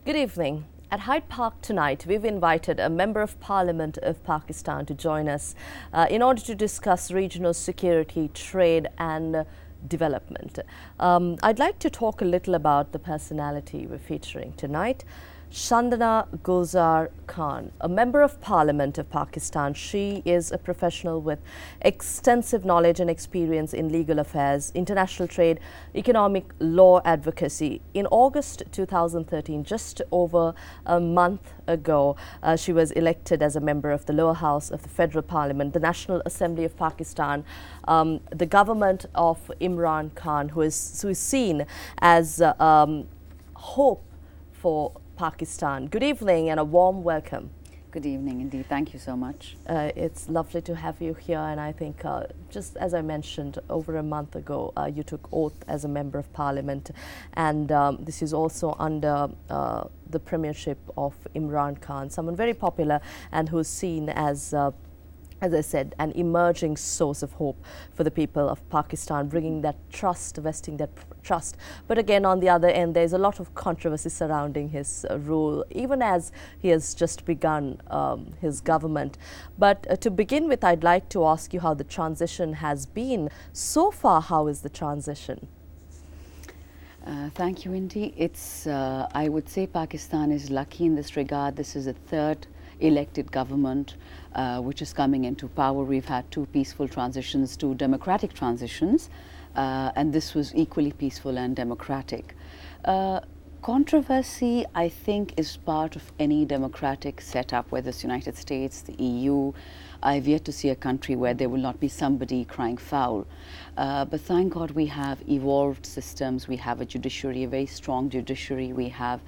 Good evening. At Hyde Park tonight, we've invited a Member of Parliament of Pakistan to join us in order to discuss regional security, trade and development. I'd like to talk a little about the personality we're featuring tonight. Shandana Gulzar Khan, a Member of Parliament of Pakistan. She is a professional with extensive knowledge and experience in legal affairs, international trade, economic law advocacy. In August 2013, just over a month ago, she was elected as a member of the lower house of the Federal Parliament, the National Assembly of Pakistan, the government of Imran Khan, who is seen as hope for Pakistan. Good evening and a warm welcome. Good evening indeed. Thank you so much. It's lovely to have you here, and I think just as I mentioned, over a month ago you took oath as a Member of Parliament, and this is also under the premiership of Imran Khan, someone very popular and who's seen as I said, an emerging source of hope for the people of Pakistan, bringing that trust, vesting that trust. But again, on the other end, there's a lot of controversy surrounding his rule, even as he has just begun his government. But to begin with, I'd like to ask you how the transition has been. So far, how is the transition? Thank you, Indy. I would say Pakistan is lucky in this regard. This is a third elected government which is coming into power. We've had two peaceful transitions, two democratic transitions, and this was equally peaceful and democratic. Controversy, I think, is part of any democratic setup, whether it's the United States, the EU. I've yet to see a country where there will not be somebody crying foul. But thank God we have evolved systems. We have a judiciary, a very strong judiciary. We have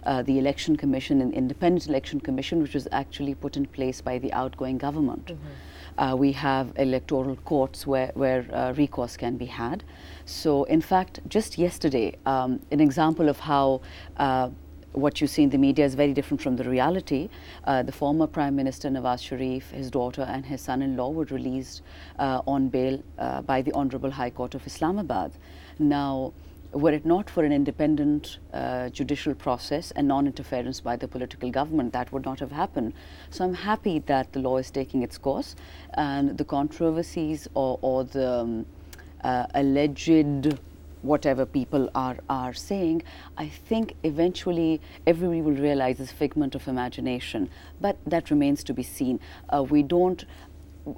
the election commission, an independent election commission, which was actually put in place by the outgoing government. Mm-hmm. We have electoral courts where recourse can be had. So in fact, just yesterday, an example of how what you see in the media is very different from the reality. The former Prime Minister Nawaz Sharif, his daughter and his son-in-law were released on bail by the Honorable High Court of Islamabad. Now, were it not for an independent judicial process and non-interference by the political government, that would not have happened. So I'm happy that the law is taking its course, and the controversies or the alleged whatever people are saying, I think eventually everybody will realize it's a figment of imagination, but that remains to be seen.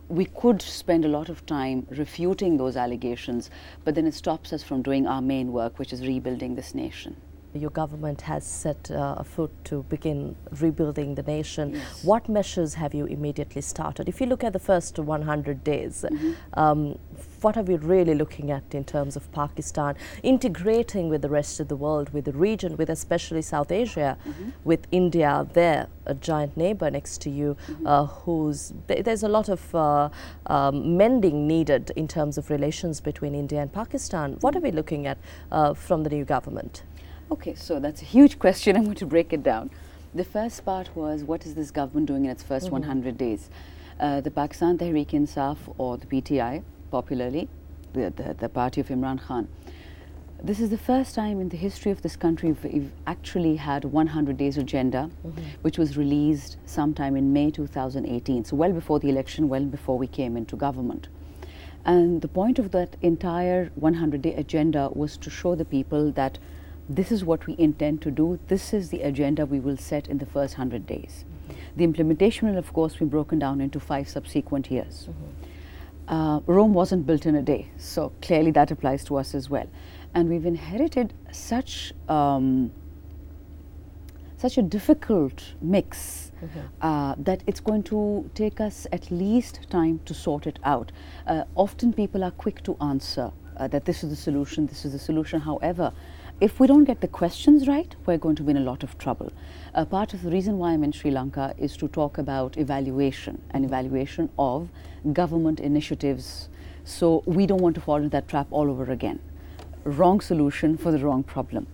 We could spend a lot of time refuting those allegations, but then it stops us from doing our main work, which is rebuilding this nation. Your government has set a foot to begin rebuilding the nation. Yes. What measures have you immediately started? If you look at the first 100 days, mm-hmm. What are we really looking at in terms of Pakistan integrating with the rest of the world, with the region, with especially South Asia, mm-hmm. with India there, a giant neighbor next to you, mm-hmm. There's a lot of mending needed in terms of relations between India and Pakistan. Mm-hmm. What are we looking at from the new government? Okay, so that's a huge question. I'm going to break it down. The first part was, what is this government doing in its first mm-hmm. 100 days? The Pakistan Tehreek-e-Insaf, or the PTI, popularly, the party of Imran Khan. This is the first time in the history of this country we've actually had a 100 days agenda, mm-hmm. which was released sometime in May 2018, so well before the election, well before we came into government. And the point of that entire 100-day agenda was to show the people that this is what we intend to do. This is the agenda we will set in the first 100 days. Mm-hmm. The implementation will, of course, be broken down into 5 subsequent years. Mm-hmm. Rome wasn't built in a day, so clearly that applies to us as well. And we've inherited such a difficult mix mm-hmm. That it's going to take us at least time to sort it out. Often people are quick to answer that this is the solution, this is the solution. However, if we don't get the questions right, we're going to be in a lot of trouble. Part of the reason why I'm in Sri Lanka is to talk about evaluation and evaluation of government initiatives. So we don't want to fall into that trap all over again. Wrong solution for the wrong problem.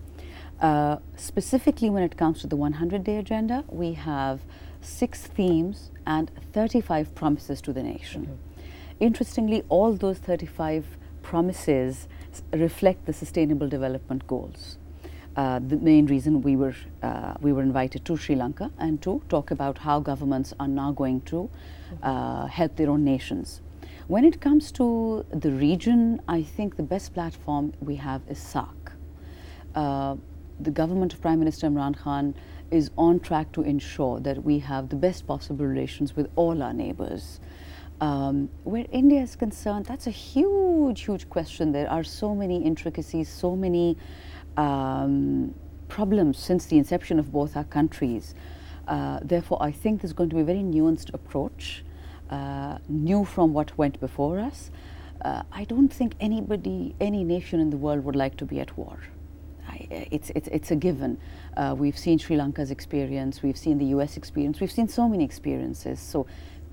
Specifically when it comes to the 100-day agenda, we have 6 themes and 35 promises to the nation. Mm-hmm. Interestingly, all those 35 promises reflect the Sustainable Development Goals. The main reason we were invited to Sri Lanka, and to talk about how governments are now going to help their own nations. When it comes to the region, I think the best platform we have is SAARC. The government of Prime Minister Imran Khan is on track to ensure that we have the best possible relations with all our neighbors. Where India is concerned, that's a huge, huge question. There are so many intricacies, so many problems since the inception of both our countries. Therefore, I think there's going to be a very nuanced approach, new from what went before us. I don't think anybody, any nation in the world would like to be at war. It's a given. We've seen Sri Lanka's experience, we've seen the US experience, we've seen so many experiences. So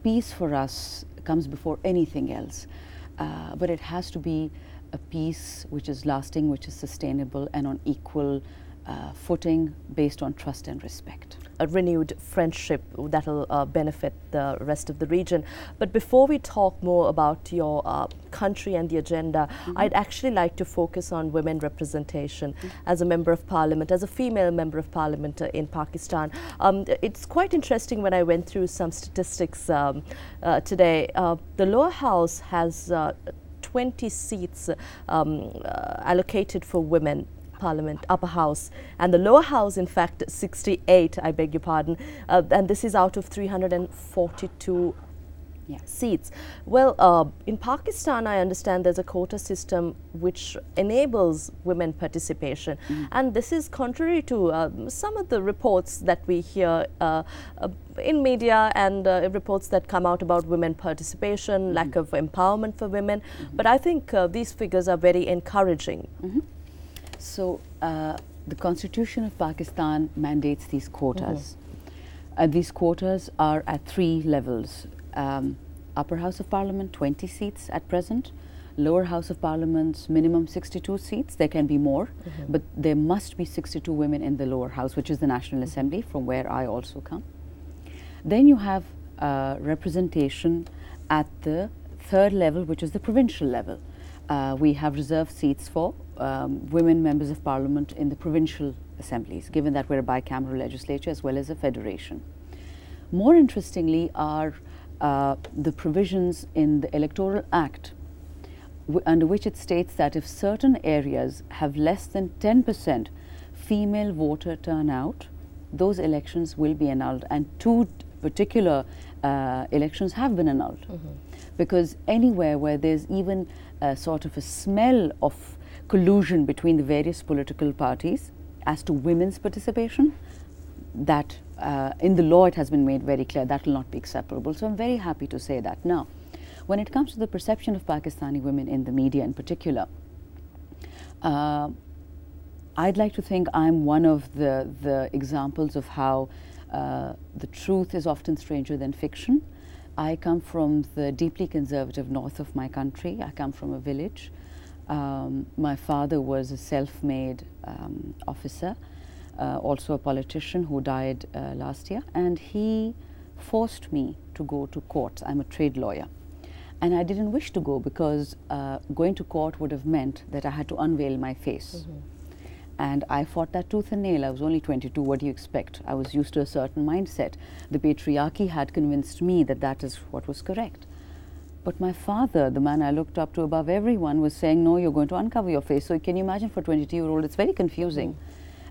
peace for us comes before anything else. But it has to be a peace which is lasting, which is sustainable, and on equal footing, based on trust and respect. A renewed friendship that will benefit the rest of the region. But before we talk more about your country and the agenda, I'd actually like to focus on women representation as a member of parliament, as a female member of parliament in Pakistan. It's quite interesting when I went through some statistics today. The lower house has 20 seats allocated for women. Parliament, upper house, and the lower house, in fact, 68, I beg your pardon, and this is out of 342 seats. Well, in Pakistan, I understand there's a quota system which enables women participation, and this is contrary to some of the reports that we hear in media and reports that come out about women participation, lack of empowerment for women, but I think these figures are very encouraging. So, the Constitution of Pakistan mandates these quotas. These quotas are at 3 levels. Upper House of Parliament, 20 seats at present. Lower House of Parliament, minimum 62 seats. There can be more, but there must be 62 women in the lower house, which is the National Assembly, from where I also come. Then you have representation at the 3rd level, which is the provincial level. We have reserved seats for women members of parliament in the provincial assemblies, given that we're a bicameral legislature as well as a federation. More interestingly are the provisions in the Electoral Act, under which it states that if certain areas have less than 10% female voter turnout, those elections will be annulled, and 2 particular elections have been annulled. Because anywhere where there's even sort of a smell of collusion between the various political parties as to women's participation, that in the law it has been made very clear that will not be acceptable. So I'm very happy to say that. Now, when it comes to the perception of Pakistani women in the media in particular, I'd like to think I'm one of the examples of how the truth is often stranger than fiction. I come from the deeply conservative north of my country. I come from a village. My father was a self-made officer, also a politician who died last year, and he forced me to go to court. I'm a trade lawyer, and I didn't wish to go because going to court would have meant that I had to unveil my face. And I fought that tooth and nail. I was only 22. What do you expect? I was used to a certain mindset. The patriarchy had convinced me that that is what was correct. But my father, the man I looked up to above everyone, was saying, no, you're going to uncover your face. So can you imagine, for a 22-year-old, it's very confusing.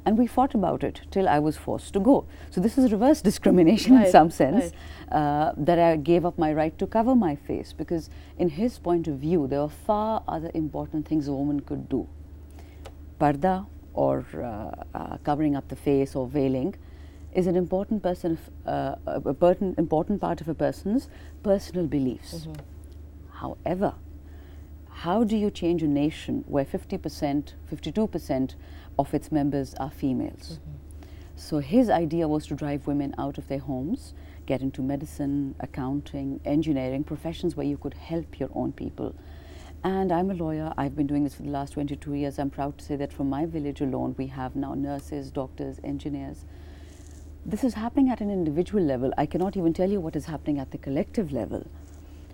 And we fought about it till I was forced to go. So this is reverse discrimination in some sense, that I gave up my right to cover my face, because in his point of view, there were far other important things a woman could do. Parda, or covering up the face, or veiling, is an important important part of a person's personal beliefs. However, how do you change a nation where 50%, 52% of its members are females? So his idea was to drive women out of their homes, get into medicine, accounting, engineering, professions where you could help your own people. And I'm a lawyer. I've been doing this for the last 22 years. I'm proud to say that from my village alone, we have now nurses, doctors, engineers. This is happening at an individual level. I cannot even tell you what is happening at the collective level.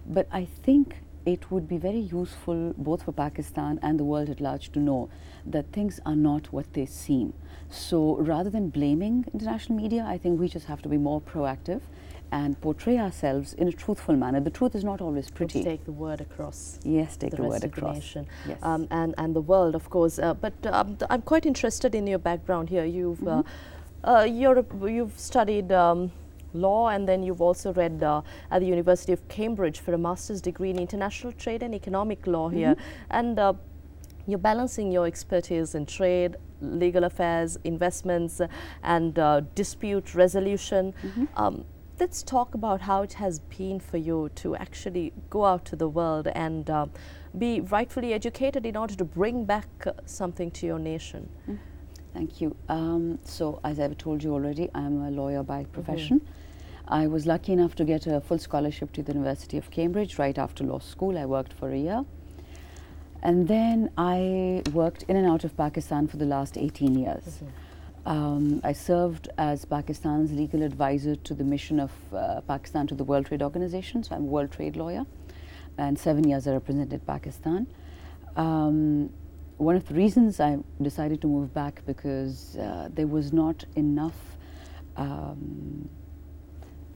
But I think it would be very useful both for Pakistan and the world at large to know that things are not what they seem. So rather than blaming international media, I think we just have to be more proactive and portray ourselves in a truthful manner. The truth is not always pretty. Let's take the word across. Yes, take the word across. The nation. Yes. And the world, of course. But I'm quite interested in your background here. You've you've studied law, and then you've also read at the University of Cambridge for a master's degree in international trade and economic law here. And you're balancing your expertise in trade, legal affairs, investments, and dispute resolution. Let's talk about how it has been for you to actually go out to the world and be rightfully educated in order to bring back something to your nation. Thank you. So as I've told you already, I'm a lawyer by profession. I was lucky enough to get a full scholarship to the University of Cambridge right after law school. I worked for a year. And then I worked in and out of Pakistan for the last 18 years. I served as Pakistan's legal advisor to the mission of Pakistan to the World Trade Organization. So I'm a world trade lawyer. And 7 years I represented Pakistan. One of the reasons I decided to move back because there was not enough.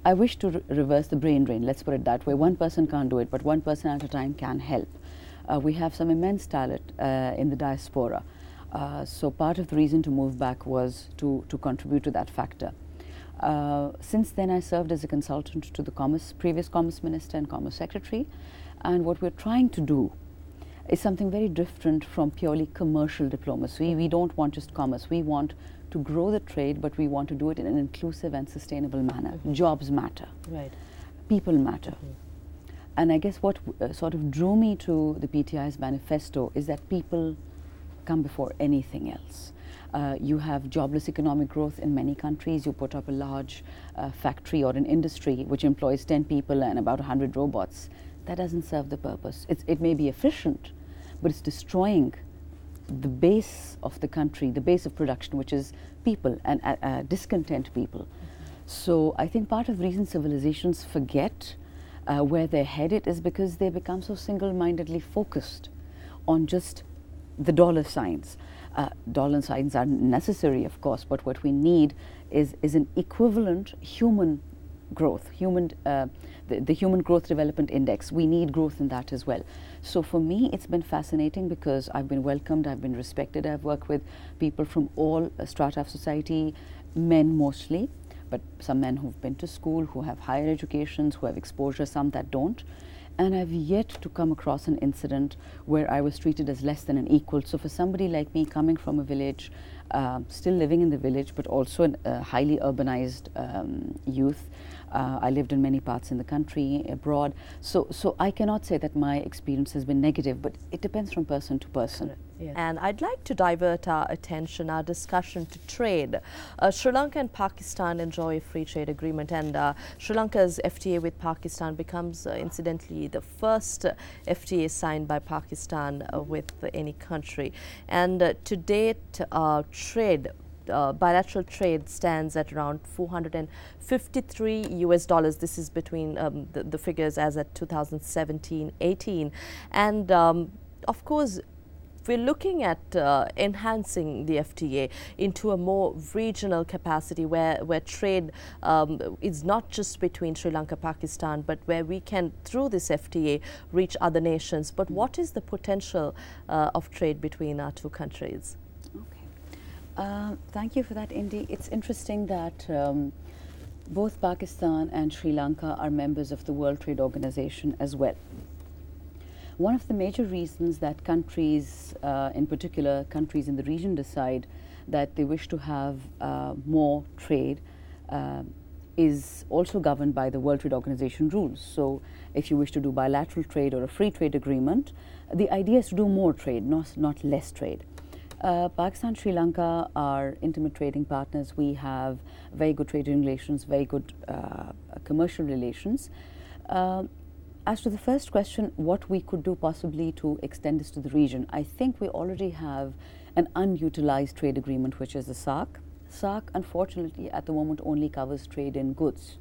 I wish to reverse the brain drain, let's put it that way. One person can't do it, but one person at a time can help. We have some immense talent in the diaspora. So part of the reason to move back was to contribute to that factor. Since then, I served as a consultant to the previous Commerce Minister and Commerce Secretary. And what we're trying to do is something very different from purely commercial diplomacy. We don't want just commerce. We want to grow the trade, but we want to do it in an inclusive and sustainable manner. Jobs matter. Right. People matter. And I guess what sort of drew me to the PTI's manifesto is that people come before anything else. You have jobless economic growth in many countries. You put up a large factory or an industry which employs 10 people and about 100 robots. That doesn't serve the purpose. It may be efficient, but it's destroying the base of the country, the base of production, which is people and discontent people. So I think part of the reason civilizations forget where they're headed is because they become so single-mindedly focused on just the dollar signs. Dollar signs are necessary, of course, but what we need is an equivalent human growth, the Human Growth Development Index. We need growth in that as well. So for me, it's been fascinating because I've been welcomed, I've been respected. I've worked with people from all strata of society, men mostly, but some men who've been to school, who have higher educations, who have exposure, some that don't. And I've yet to come across an incident where I was treated as less than an equal. So for somebody like me coming from a village, still living in the village, but also a highly urbanized youth, I lived in many parts in the country, abroad. So I cannot say that my experience has been negative, but it depends from person to person. Yeah. And I'd like to divert our attention, our discussion to trade. Sri Lanka and Pakistan enjoy a free trade agreement, and Sri Lanka's FTA with Pakistan becomes, incidentally, the first FTA signed by Pakistan with any country. And to date, bilateral trade stands at around $453 US. This is between the figures as at 2017-18. And of course, we're looking at enhancing the FTA into a more regional capacity where trade is not just between Sri Lanka, Pakistan, but where we can, through this FTA, reach other nations. But what is the potential of trade between our two countries? Okay. Thank you for that, Indy. It's interesting that both Pakistan and Sri Lanka are members of the World Trade Organization as well. One of the major reasons that countries, in particular countries in the region, decide that they wish to have more trade is also governed by the World Trade Organization rules. So if you wish to do bilateral trade or a free trade agreement, the idea is to do more trade, not less trade. Pakistan and Sri Lanka are intimate trading partners. We have very good trading relations, very good commercial relations. As to the first question, what we could do possibly to extend this to the region, I think we already have an unutilized trade agreement, which is the SAARC. SAARC, unfortunately, at the moment only covers trade in goods.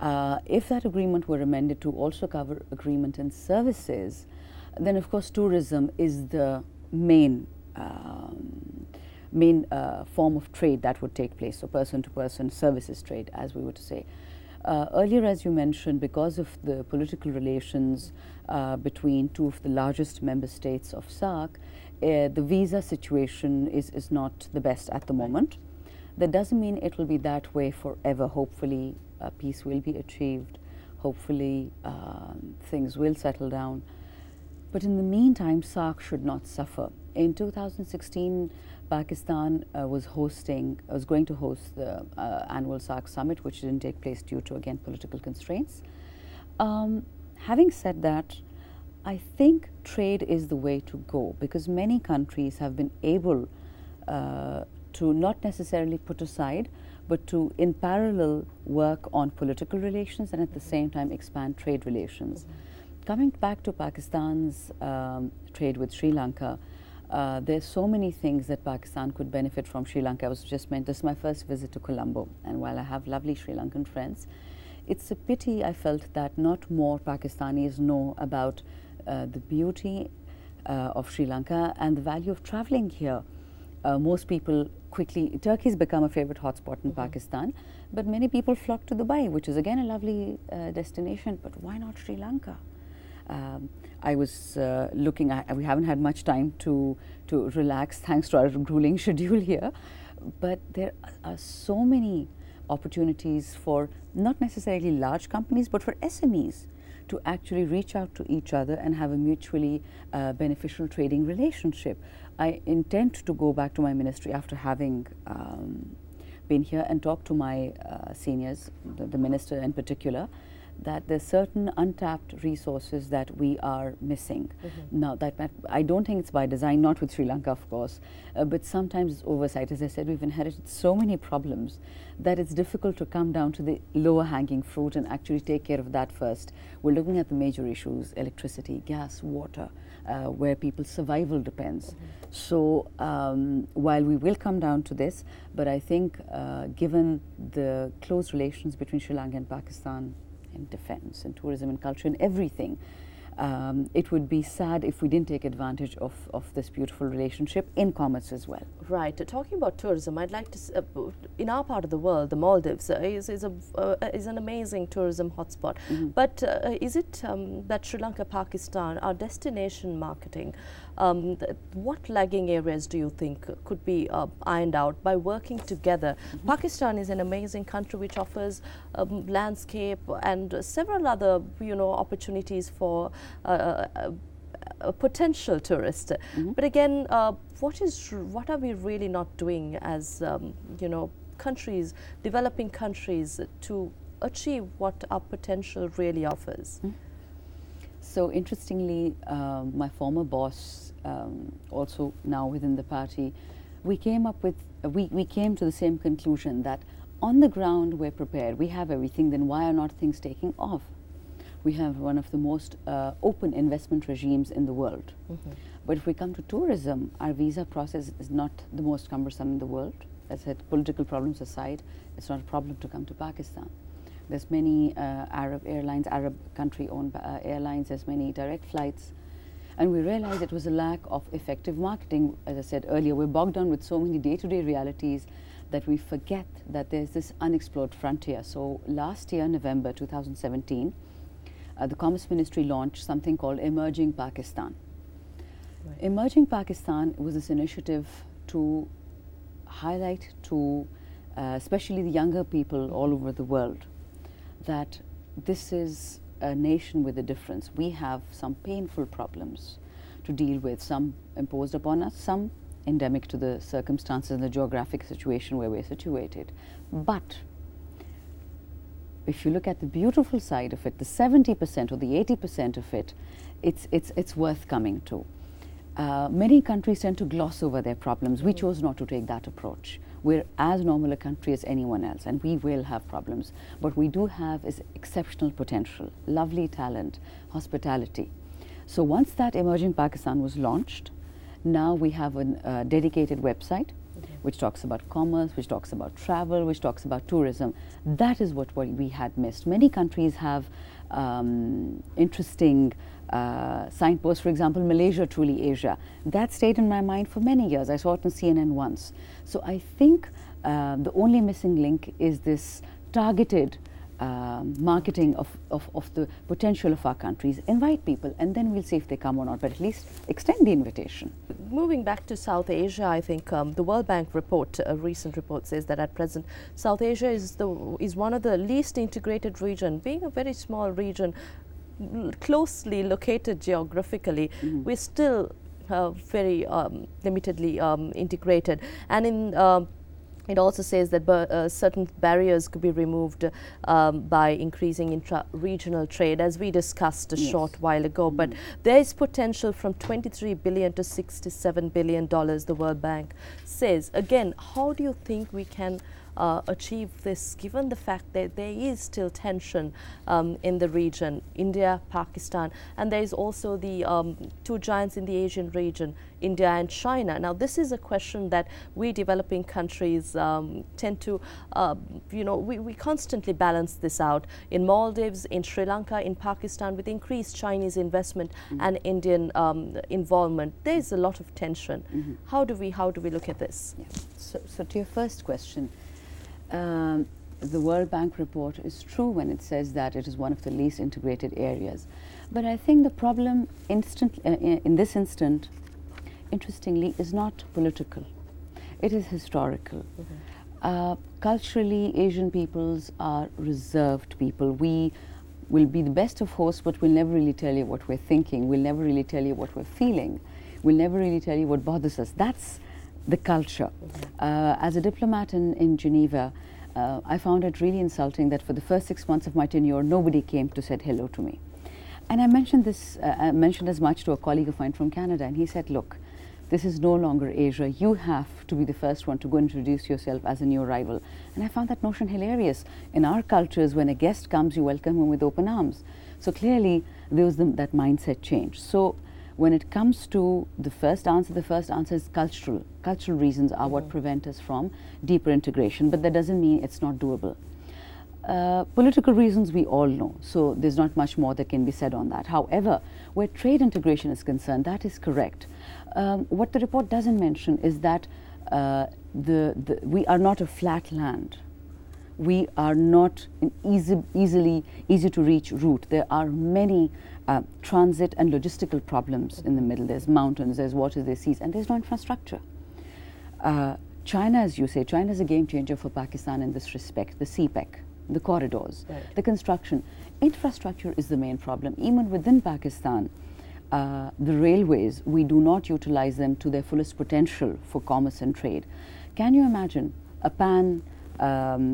If that agreement were amended to also cover agreement and services, then of course tourism is the main form of trade that would take place, so person-to-person services trade, as we would say. Earlier, as you mentioned, because of the political relations between two of the largest member states of SAARC, the visa situation is not the best at the moment. That doesn't mean it will be that way forever. Hopefully, peace will be achieved. Hopefully, things will settle down. But in the meantime, SAARC should not suffer. In 2016, Pakistan was going to host the annual SAARC summit, which didn't take place due to, again, political constraints. Having said that, I think trade is the way to go, because many countries have been able to not necessarily put aside, but to in parallel work on political relations and at the same time expand trade relations. Coming back to Pakistan's trade with Sri Lanka, there's so many things that Pakistan could benefit from Sri Lanka. I was just meant, this is my first visit to Colombo, and while I have lovely Sri Lankan friends, it's a pity I felt that not more Pakistanis know about the beauty of Sri Lanka and the value of traveling here. Most people quickly, Turkey's become a favorite hotspot in Pakistan, but many people flock to Dubai, which is again a lovely destination, but why not Sri Lanka? I was looking at, we haven't had much time to relax thanks to our grueling schedule here, but there are so many opportunities for not necessarily large companies, but for SMEs to actually reach out to each other and have a mutually beneficial trading relationship. I intend to go back to my ministry after having been here and talk to my seniors, the minister in particular, that there's certain untapped resources that we are missing. Now, that I don't think it's by design, not with Sri Lanka, of course, but sometimes it's oversight. As I said, we've inherited so many problems that it's difficult to come down to the lower hanging fruit and actually take care of that first. We're looking at the major issues: electricity, gas, water, where people's survival depends. So while we will come down to this, but I think given the close relations between Sri Lanka and Pakistan, in defense and tourism and culture and everything, it would be sad if we didn't take advantage of this beautiful relationship in commerce as well. Right. Talking about tourism, I'd like to, in our part of the world, the Maldives is an amazing tourism hotspot. But is it that Sri Lanka, Pakistan, our destination marketing, what lagging areas do you think could be ironed out by working together? Pakistan is an amazing country which offers landscape and several other, opportunities for potential tourists. But again, what are we really not doing as countries, developing countries, to achieve what our potential really offers? So interestingly, my former boss, also now within the party, we came to the same conclusion that on the ground we're prepared, we have everything, then why are not things taking off? We have one of the most open investment regimes in the world. But if we come to tourism, our visa process is not the most cumbersome in the world. As I said, political problems aside, it's not a problem to come to Pakistan. There's many Arab airlines, Arab country-owned airlines, there's many direct flights. And we realized it was a lack of effective marketing. As I said earlier, we're bogged down with so many day-to-day realities that we forget that there's this unexplored frontier. So last year, November 2017, the Commerce Ministry launched something called Emerging Pakistan. Right. Emerging Pakistan was this initiative to highlight to especially the younger people all over the world that this is a nation with a difference. We have some painful problems to deal with, some imposed upon us, some endemic to the circumstances and the geographic situation where we're situated. But if you look at the beautiful side of it, the 70% or the 80% of it, it's worth coming to. Many countries tend to gloss over their problems. We chose not to take that approach. We're as normal a country as anyone else, and we will have problems. What we do have is exceptional potential, lovely talent, hospitality. So once that Emerging Pakistan was launched, now we have a dedicated website which talks about commerce, which talks about travel, which talks about tourism. That is what we had missed. Many countries have interesting signposts. For example, Malaysia, truly Asia. That stayed in my mind for many years. I saw it on CNN once. So I think the only missing link is this targeted marketing of the potential of our countries. Invite people, and then we'll see if they come or not, but at least extend the invitation. Moving back to South Asia, I think the World Bank report, a recent report, says that at present South Asia is one of the least integrated region. Being a very small region, closely located geographically, we're still very limitedly integrated. And in it also says that certain barriers could be removed by increasing intra-regional trade, as we discussed a short while ago. But there is potential from $23 billion to $67 billion, the World Bank says. Again, how do you think we can achieve this, given the fact that there is still tension in the region, India, Pakistan, and there is also the two giants in the Asian region, India and China. Now, this is a question that we developing countries tend to, we constantly balance this out. In Maldives, in Sri Lanka, in Pakistan, with increased Chinese investment and Indian involvement, there is a lot of tension. How do we look at this? Yeah. So to your first question, the World Bank report is true when it says that it is one of the least integrated areas. But I think the problem in this instant, interestingly, is not political. It is historical. Culturally, Asian peoples are reserved people. We will be the best of hosts, but we'll never really tell you what we're thinking. We'll never really tell you what we're feeling. We'll never really tell you what bothers us. That's the culture. As a diplomat in Geneva, I found it really insulting that for the first 6 months of my tenure, nobody came to say hello to me. And I mentioned this, mentioned as much to a colleague of mine from Canada, and he said, look, this is no longer Asia. You have to be the first one to go introduce yourself as a new arrival. And I found that notion hilarious. In our cultures, when a guest comes, you welcome him with open arms. So clearly, there was that mindset change. So when it comes to the first answer is cultural. Cultural reasons are what prevent us from deeper integration, but that doesn't mean it's not doable. Political reasons we all know, so there's not much more that can be said on that. However, where trade integration is concerned, that is correct. What the report doesn't mention is that we are not a flat land. We are not an easy to reach route. There are many transit and logistical problems in the middle. There's mountains, there's waters, there's seas, and there's no infrastructure. China, as you say, China is a game changer for Pakistan in this respect. The CPEC, the corridors, the construction. Infrastructure is the main problem. Even within Pakistan, the railways, we do not utilize them to their fullest potential for commerce and trade. Can you imagine a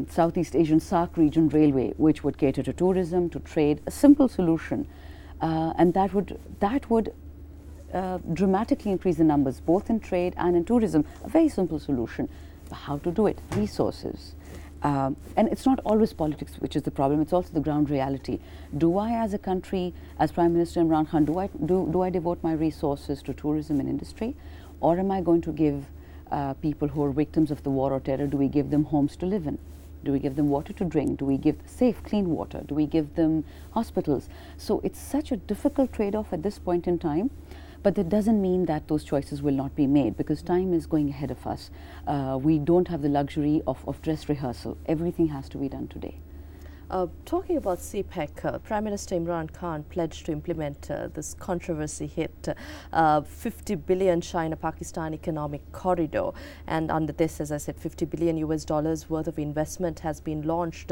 Southeast Asian SAARC region railway which would cater to tourism, to trade, a simple solution, and that would dramatically increase the numbers both in trade and in tourism. A very simple solution. How to do it? Resources. And it's not always politics which is the problem, it's also the ground reality. Do I, as a country, as Prime Minister Imran Khan, do I devote my resources to tourism and industry, or am I going to give people who are victims of the war or terror, do we give them homes to live in? Do we give them water to drink? Do we give safe, clean water? Do we give them hospitals? So it's such a difficult trade-off at this point in time, but that doesn't mean that those choices will not be made, because time is going ahead of us. We don't have the luxury of dress rehearsal. Everything has to be done today. Talking about CPEC, Prime Minister Imran Khan pledged to implement this controversy hit $50 billion China-Pakistan economic corridor, and under this, as I said, $50 billion worth of investment has been launched.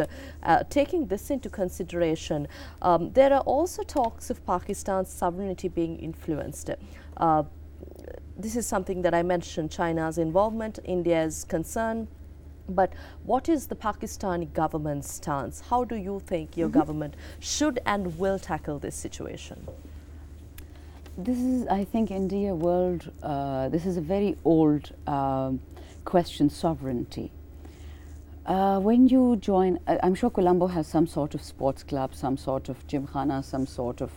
Taking this into consideration, there are also talks of Pakistan's sovereignty being influenced. This is something that I mentioned, China's involvement, India's concern. But what is the Pakistani government's stance? How do you think your government should and will tackle this situation? This is, I think, India world, this is a very old question, sovereignty. When you join, I'm sure Colombo has some sort of sports club, some sort of gymkhana, some sort of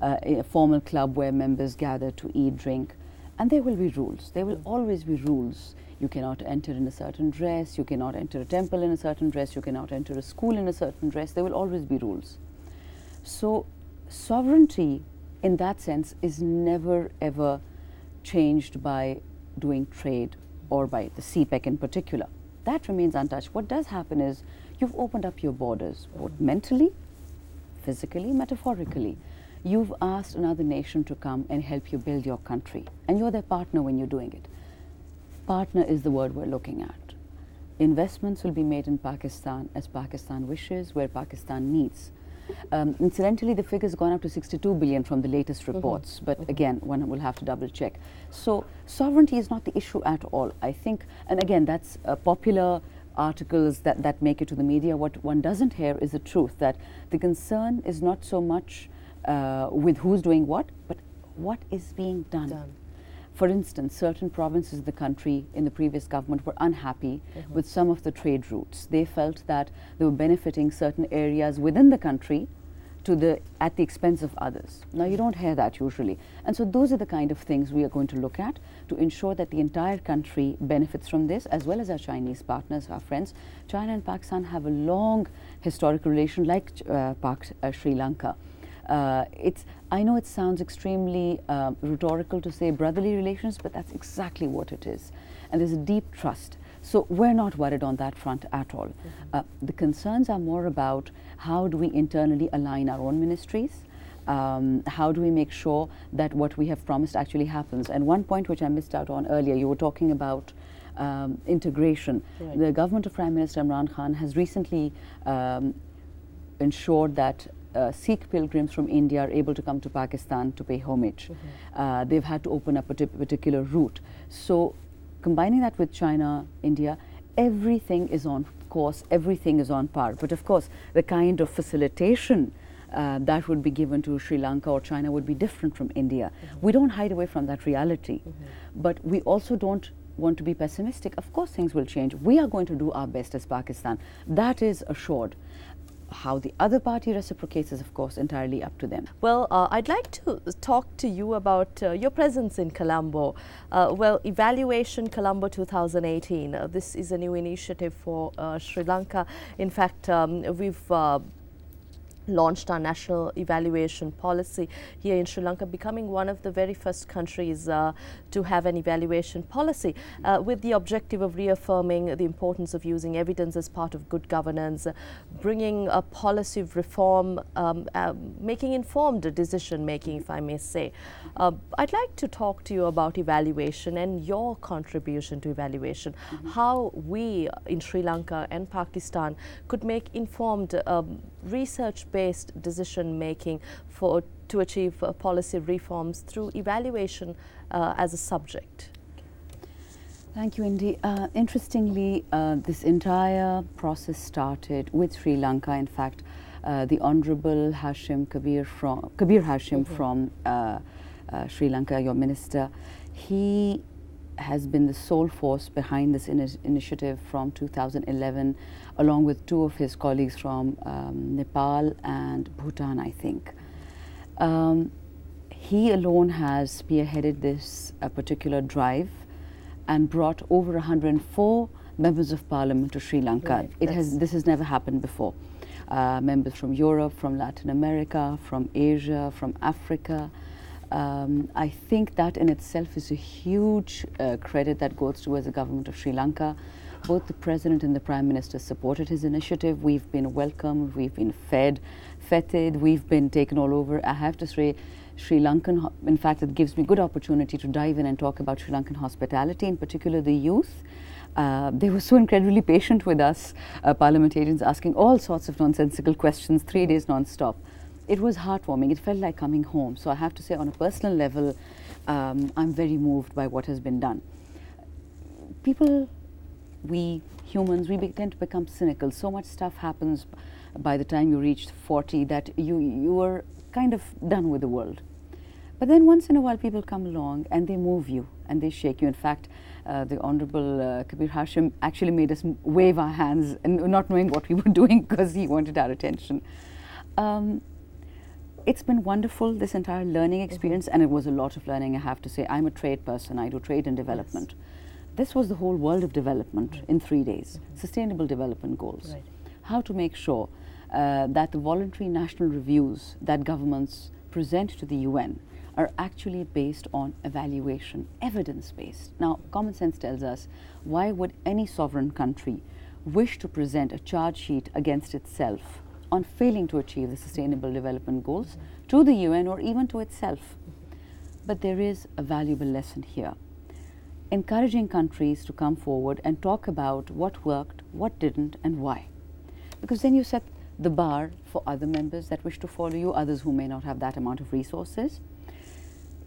a formal club where members gather to eat, drink, and there will be rules. There will always be rules. You cannot enter in a certain dress, you cannot enter a temple in a certain dress, you cannot enter a school in a certain dress. There will always be rules. So sovereignty in that sense is never ever changed by doing trade or by the CPEC in particular. That remains untouched. What does happen is you've opened up your borders, both mentally, physically, metaphorically. You've asked another nation to come and help you build your country, and you're their partner when you're doing it. Partner is the word we're looking at. Investments will be made in Pakistan as Pakistan wishes, where Pakistan needs. Incidentally, the figure's gone up to 62 billion from the latest reports, but again, one will have to double check. So sovereignty is not the issue at all, I think, and again, that's popular articles that make it to the media. What one doesn't hear is the truth, that the concern is not so much with who's doing what, but what is being done. For instance, certain provinces of the country in the previous government were unhappy with some of the trade routes. They felt that they were benefiting certain areas within the country at the expense of others. Now, you don't hear that usually. And so those are the kind of things we are going to look at to ensure that the entire country benefits from this, as well as our Chinese partners, our friends. China and Pakistan have a long historical relation, like Sri Lanka. I know it sounds extremely rhetorical to say brotherly relations, but that's exactly what it is. And there's a deep trust. So we're not worried on that front at all. The concerns are more about how do we internally align our own ministries, how do we make sure that what we have promised actually happens. And one point which I missed out on earlier, you were talking about integration. Right. The government of Prime Minister Imran Khan has recently ensured that Sikh pilgrims from India are able to come to Pakistan to pay homage. They've had to open up a particular route. So combining that with China, India, everything is on course, everything is on par. But of course, the kind of facilitation that would be given to Sri Lanka or China would be different from India. We don't hide away from that reality. But we also don't want to be pessimistic. Of course, things will change. We are going to do our best as Pakistan. That is assured. How the other party reciprocates is, of course, entirely up to them. Well, I'd like to talk to you about your presence in Colombo. Well, Evaluation Colombo 2018. This is a new initiative for Sri Lanka. In fact, we've launched our national evaluation policy here in Sri Lanka, becoming one of the very first countries to have an evaluation policy with the objective of reaffirming the importance of using evidence as part of good governance, bringing a policy of reform, making informed decision making, if I may say. I'd like to talk to you about evaluation and your contribution to evaluation, how we in Sri Lanka and Pakistan could make informed research-based decision making to achieve policy reforms through evaluation as a subject. Thank you, Indy. Interestingly, this entire process started with Sri Lanka. In fact, the Honorable Kabir Hashim from Sri Lanka, your minister, he has been the sole force behind this initiative from 2011, along with two of his colleagues from Nepal and Bhutan, I think. He alone has spearheaded this particular drive and brought over 104 members of parliament to Sri Lanka. Right. This has never happened before. Members from Europe, from Latin America, from Asia, from Africa. I think that in itself is a huge credit that goes towards the government of Sri Lanka. Both the President and the Prime Minister supported his initiative. We've been welcomed, we've been feted, we've been taken all over. I have to say, Sri Lankan, in fact, it gives me good opportunity to dive in and talk about Sri Lankan hospitality, in particular the youth. They were so incredibly patient with us, parliamentarians, asking all sorts of nonsensical questions, 3 days non-stop. It was heartwarming. It felt like coming home. So I have to say, on a personal level, I'm very moved by what has been done. People, we humans, we tend to become cynical. So much stuff happens by the time you reach 40 that you are kind of done with the world. But then once in a while people come along and they move you and they shake you. In fact, the Honorable Kabir Hashim actually made us wave our hands and not knowing what we were doing because he wanted our attention. It's been wonderful, this entire learning experience, and it was a lot of learning, I have to say. I'm a trade person, I do trade and development. Yes. This was the whole world of development in 3 days, Sustainable Development Goals. Right. How to make sure that the voluntary national reviews that governments present to the UN are actually based on evaluation, evidence-based. Now, common sense tells us, why would any sovereign country wish to present a charge sheet against itself on failing to achieve the Sustainable Development Goals to the UN or even to itself? But there is a valuable lesson here. Encouraging countries to come forward and talk about what worked, what didn't, and why. Because then you set the bar for other members that wish to follow you, others who may not have that amount of resources.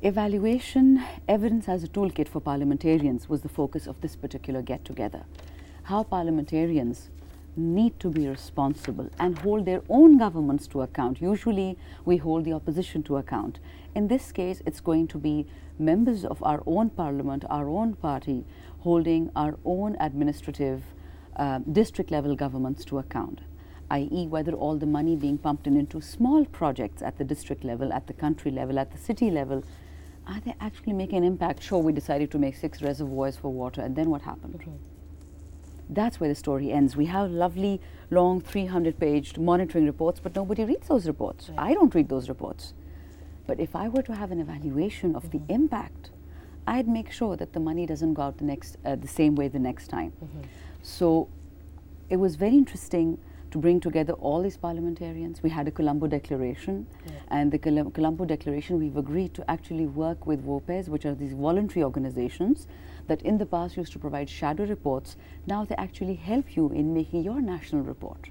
Evaluation, evidence as a toolkit for parliamentarians was the focus of this particular get-together. How parliamentarians need to be responsible and hold their own governments to account. Usually we hold the opposition to account. In this case, it's going to be members of our own parliament, our own party, holding our own administrative district level governments to account, i.e. whether all the money being pumped into small projects at the district level, at the country level, at the city level, are they actually making an impact? Sure, we decided to make 6 reservoirs for water, and then what happened? That's where the story ends. We have lovely, long, 300-page monitoring reports, but nobody reads those reports. Right. I don't read those reports. But if I were to have an evaluation of the impact, I'd make sure that the money doesn't go out the same way the next time. So it was very interesting to bring together all these parliamentarians. We had a Colombo Declaration, and the Colombo Declaration, we've agreed to actually work with WOPES, which are these voluntary organizations that in the past used to provide shadow reports. Now they actually help you in making your national report.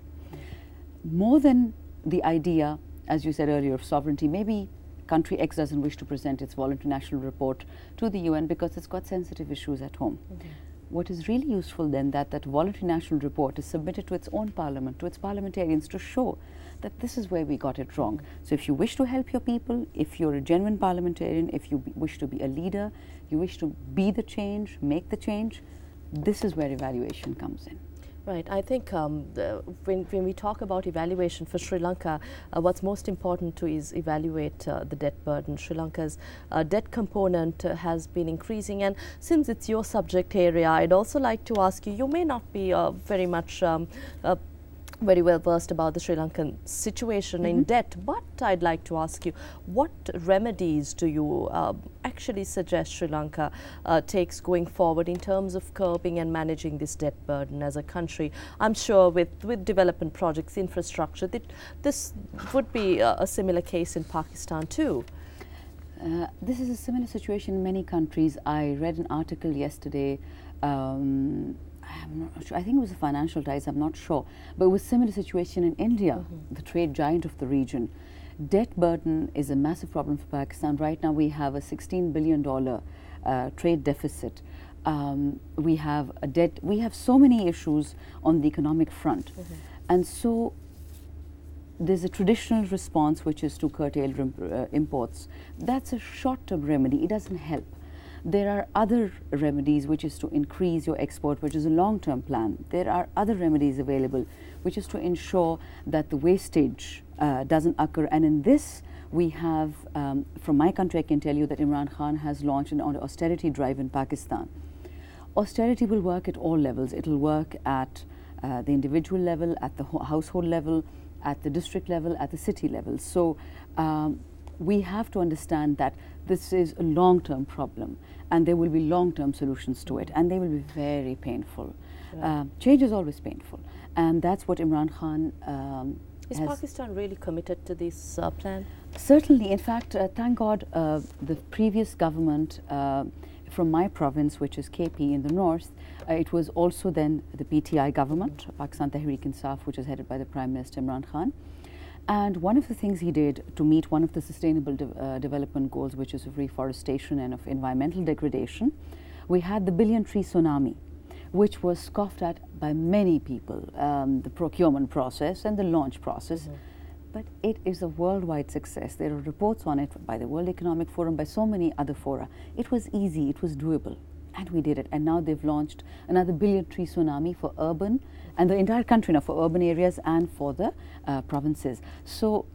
More than the idea, as you said earlier, of sovereignty, maybe country X doesn't wish to present its voluntary national report to the UN because it's got sensitive issues at home. What is really useful then, that voluntary national report is submitted to its own parliament, to its parliamentarians, to show that this is where we got it wrong. So if you wish to help your people, if you're a genuine parliamentarian, if you wish to be a leader, you wish to be the change, make the change, this is where evaluation comes in. Right. I think when we talk about evaluation for Sri Lanka, what's most important to is evaluate the debt burden. Sri Lanka's debt component has been increasing, and since it's your subject area, I'd also like to ask you, you may not be very much very well versed about the Sri Lankan situation in debt, but I'd like to ask you, what remedies do you actually suggest Sri Lanka takes going forward in terms of curbing and managing this debt burden as a country? I'm sure with development projects, infrastructure, this would be a similar case in Pakistan too. This is a similar situation in many countries. I read an article yesterday, I'm not sure, I think it was the Financial Times, I'm not sure, but it was a similar situation in India, the trade giant of the region. Debt burden is a massive problem for Pakistan. Right now we have a $16 billion trade deficit. We have a debt, we have so many issues on the economic front. And so there's a traditional response, which is to curtail imports. That's a short-term remedy, it doesn't help. There are other remedies, which is to increase your export, which is a long-term plan. There are other remedies available, which is to ensure that the wastage doesn't occur. And in this, we have, from my country, I can tell you that Imran Khan has launched an austerity drive in Pakistan. Austerity will work at all levels. It will work at the individual level, at the household level, at the district level, at the city level. So we have to understand that this is a long-term problem, and there will be long-term solutions to it, and they will be very painful. Change is always painful, and that's what Imran Khan is Pakistan really committed to this plan? Certainly. In fact, thank God, the previous government from my province, which is KP in the north, it was also then the PTI government, Pakistan Tehreek-e-Insaf, which is headed by the Prime Minister Imran Khan. And one of the things he did to meet one of the sustainable development goals, which is of reforestation and of environmental degradation, we had the billion-tree tsunami, which was scoffed at by many people, the procurement process and the launch process. But it is a worldwide success. There are reports on it by the World Economic Forum, by so many other fora. It was easy, it was doable, and we did it. And now they've launched another billion-tree tsunami for urban, and the entire country now, for urban areas and for the provinces. So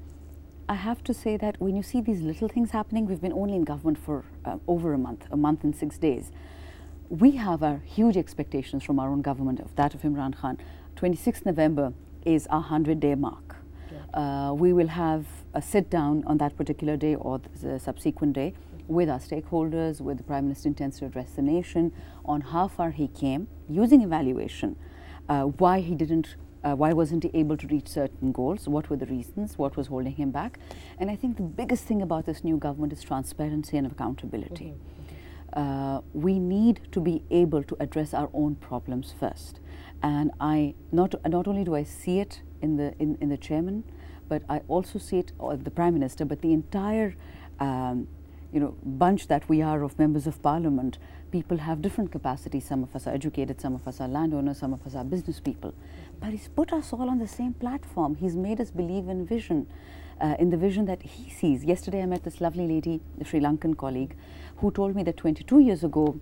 I have to say that when you see these little things happening, we've been only in government for over a month and 6 days. we have our huge expectations from our own government, of that of Imran Khan. 26th November is our 100-day mark. Yeah. We will have a sit down on that particular day or the subsequent day with our stakeholders, with the Prime Minister intends to address the nation on how far he came, using evaluation, why wasn't he able to reach certain goals, what were the reasons, what was holding him back. And I think the biggest thing about this new government is transparency and accountability. We need to be able to address our own problems first. And I not only do I see it in the chairman, but I also see it, or the Prime Minister, but the entire bunch that we are of members of Parliament. People have different capacities. Some of us are educated, some of us are landowners, some of us are business people. But he's put us all on the same platform. He's made us believe in vision, in the vision that he sees. Yesterday I met this lovely lady, a Sri Lankan colleague, who told me that 22 years ago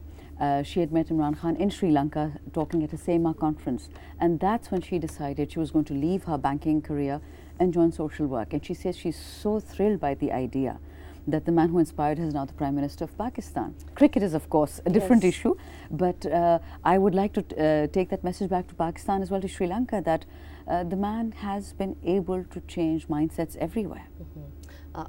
she had met Imran Khan in Sri Lanka talking at a SEMA conference. And that's when she decided she was going to leave her banking career and join social work. And she says she's so thrilled by the idea that the man who inspired her is now the Prime Minister of Pakistan. Cricket is, of course, a different issue, but I would like to take that message back to Pakistan as well, to Sri Lanka, that the man has been able to change mindsets everywhere.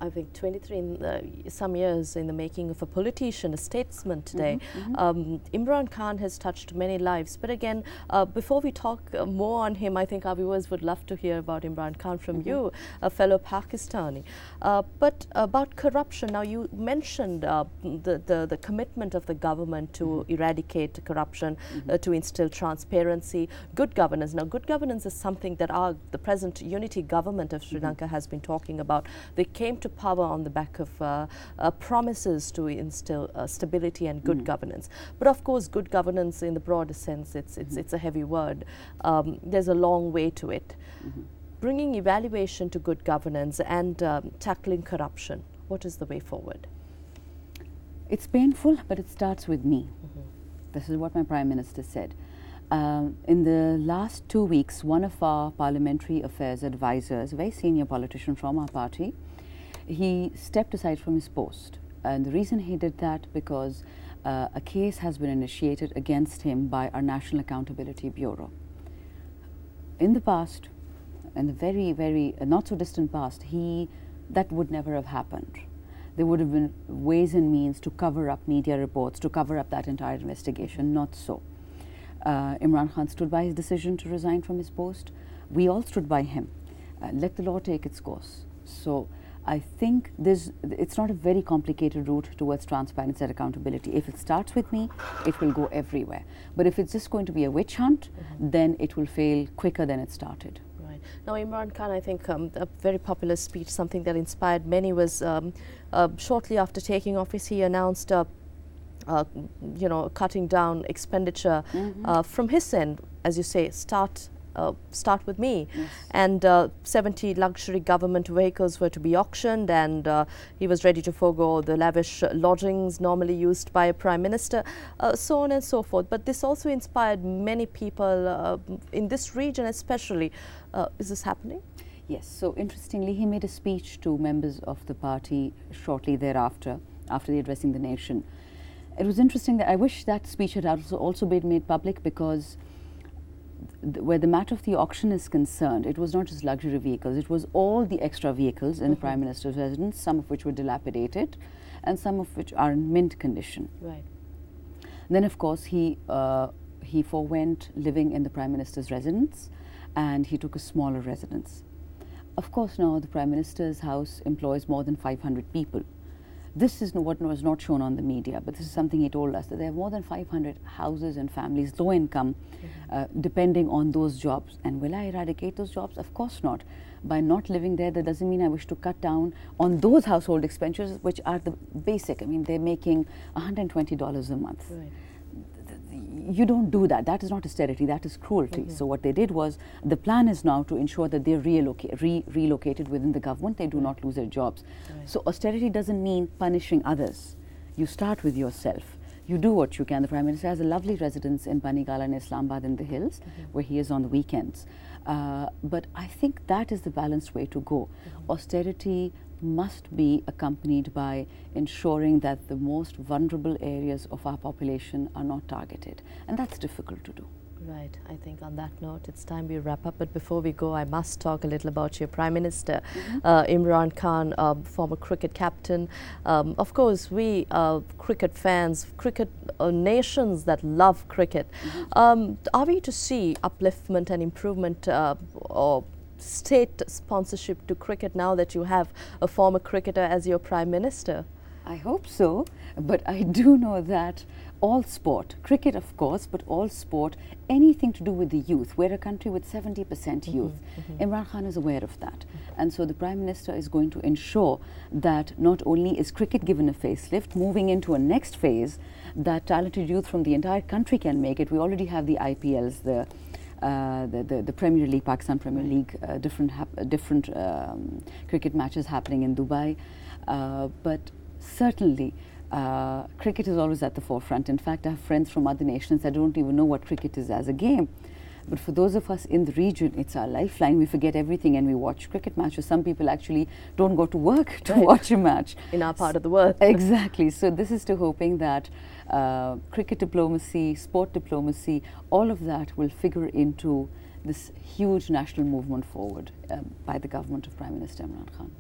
I think 23 some years in the making of a politician, a statesman today. Imran Khan has touched many lives. But again, before we talk more on him, I think our viewers would love to hear about Imran Khan from you, a fellow Pakistani. But about corruption, now you mentioned the commitment of the government to eradicate corruption, to instill transparency, good governance. Now, good governance is something that the present unity government of Sri Lanka has been talking about. They came to power on the back of promises to instill stability and good governance. But of course, good governance in the broader sense, it's a heavy word. There's a long way to it. Bringing evaluation to good governance and tackling corruption, what is the way forward? It's painful, but it starts with me. This is what my Prime Minister said. In the last 2 weeks, one of our parliamentary affairs advisors, a very senior politician from our party, he stepped aside from his post. And the reason he did that, because a case has been initiated against him by our National Accountability Bureau. In the past, in the very, very not so distant past, that would never have happened. There would have been ways and means to cover up media reports, to cover up that entire investigation. Not so. Imran Khan stood by his decision to resign from his post. We all stood by him. Let the law take its course. So I think it's not a very complicated route towards transparency and accountability. If it starts with me, it will go everywhere. But if it's just going to be a witch hunt, then it will fail quicker than it started. Right. Now, Imran Khan, I think a very popular speech, something that inspired many, was shortly after taking office, he announced cutting down expenditure from his end, as you say, start with me. Yes. And 70 luxury government vehicles were to be auctioned, and he was ready to forego the lavish lodgings normally used by a Prime Minister, so on and so forth. But this also inspired many people in this region especially. Is this happening? Yes. So interestingly, he made a speech to members of the party shortly thereafter, after addressing the nation. It was interesting that I wish that speech had also been made public, because where the matter of the auction is concerned, it was not just luxury vehicles, it was all the extra vehicles in the Prime Minister's residence, some of which were dilapidated and some of which are in mint condition. Right. Then, of course, he forewent living in the Prime Minister's residence, and he took a smaller residence. Of course, now the Prime Minister's house employs more than 500 people. This is what was not shown on the media, but this is something he told us, that there are more than 500 houses and families, low income, depending on those jobs. And will I eradicate those jobs? Of course not. By not living there, that doesn't mean I wish to cut down on those household expenditures, which are the basic. I mean, they're making $120 a month. Right. You don't do that. That is not austerity, that is cruelty. So what they did was, the plan is now to ensure that they're relocated within the government, they do not lose their jobs. Right. So austerity doesn't mean punishing others. You start with yourself. you do what you can. The Prime Minister has a lovely residence in Banigala in Islamabad in the hills, where he is on the weekends. But I think that is the balanced way to go. Austerity must be accompanied by ensuring that the most vulnerable areas of our population are not targeted. And that's difficult to do. Right. I think on that note, it's time we wrap up. But before we go, I must talk a little about your Prime Minister, Imran Khan, former cricket captain. Of course, we cricket fans, cricket nations that love cricket. Are we to see upliftment and improvement or state sponsorship to cricket now that you have a former cricketer as your Prime Minister? I hope so, but I do know that all sport, cricket of course, but all sport, anything to do with the youth, we're a country with 70% youth. Imran Khan is aware of that. And so the Prime Minister is going to ensure that not only is cricket given a facelift, moving into a next phase, that talented youth from the entire country can make it. We already have the IPLs, the Premier League, Pakistan Premier League, different cricket matches happening in Dubai. But certainly, cricket is always at the forefront. In fact, I have friends from other nations that don't even know what cricket is as a game. But for those of us in the region, it's our lifeline. We forget everything and we watch cricket matches. Some people actually don't go to work to watch a match. In our part of the world. Exactly. So this is to hoping that cricket diplomacy, sport diplomacy, all of that will figure into this huge national movement forward by the government of Prime Minister Imran Khan.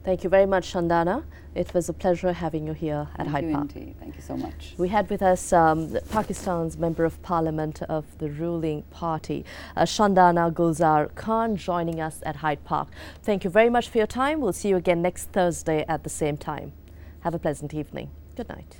Thank you very much, Shandana. It was a pleasure having you here at Hyde Park. Indeed. Thank you so much. We had with us Pakistan's Member of Parliament of the ruling party, Shandana Gulzar Khan, joining us at Hyde Park. Thank you very much for your time. We'll see you again next Thursday at the same time. Have a pleasant evening. Good night.